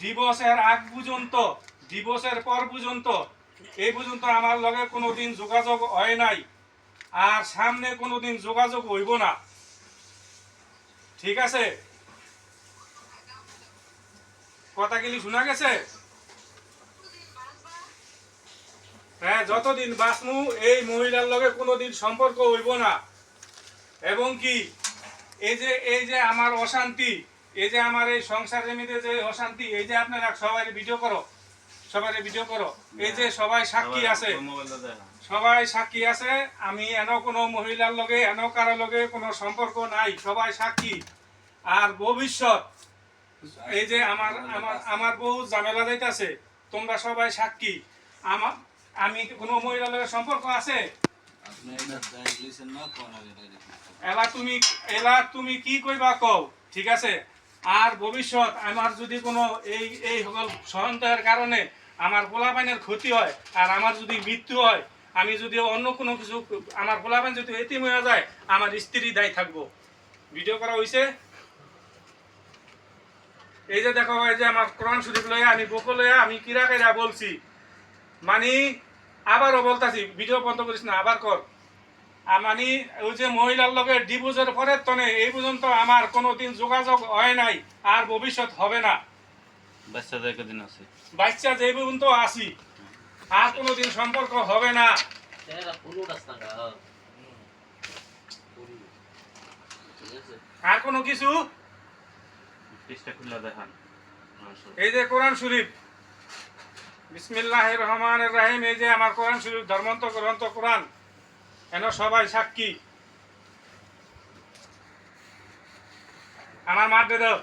দিবসের আগ পর্যন্ত, দিবসের পর পর্যন্ত, এই পর্যন্ত আমার লগে কোনোদিন যোগাযোগ হয় নাই, আর সামনে কোনোদিন যোগাযোগ হইব না। ঠিক আছে? কথা গেলি শোনা গেছে? হ্যাঁ, যতদিন বাঁচমু এই মহিলার লগে কোনোদিন সম্পর্ক হইব না। এবং কি এই যে আমার অশান্তি, এই যে আমার এই সংসারের মধ্যে যে অশান্তি, এই যে আপনারা সবাই ভিডিও করো, এই যে সবাই সাক্ষী আছে, সবাই সাক্ষী আছে, আমি এন কোনো মহিলার লগে এন কারো লগে কোনো সম্পর্ক নাই, সবাই সাক্ষী। আর ভবিষ্যৎ এই যে আমার আমার আমার বহু ঝামেলা যাইতাছে, তোমরা সবাই সাক্ষী। আমি কোনো মহিলার লগে সম্পর্ক আছে? এলা তুমি কি কইবা কও, ঠিক আছে? আর ভবিষ্যৎ আমার যদি কোনো এই সকল সন্দেহের কারণে আমার পোলাপাইনের ক্ষতি হয়, আর আমার যদি মৃত্যু হয়, আমি যদি অন্য কোনো কিছু, আমার পোলাপাইন যদি এতিম হয়ে যায়, আমার স্ত্রী দায়ী থাকবো। ভিডিও করা হয়েছে। এই যে দেখো, এই যে আমার কোরআন শরীফ লইয়া, আমি বকো লইয়া, আমি কিরা কিরা বলছি, মানে আবারও বলতাছি, ভিডিও বন্ধ করিস না, আবার কর। মানে ওই যে মহিলার লগে ডিভোর্সের পরের তনে এই পর্যন্ত আমার কোনোদিন যোগাযোগ হয় নাই, আর ভবিষ্যৎ হবে না। বাচ্চা যে পর্যন্ত আসি, আর কোনোদিন সম্পর্ক হবে না। আর কোনো কিছু, এই যে কোরআন শরীফ, বিসমিল্লাহির রহমানির রহিম, এই যে আমার কোরআন শরীফ, ধর্মন্ত গ্রন্থ কোরআন, এন সবাই সাক্ষী। আমার মাঠ দে দাও।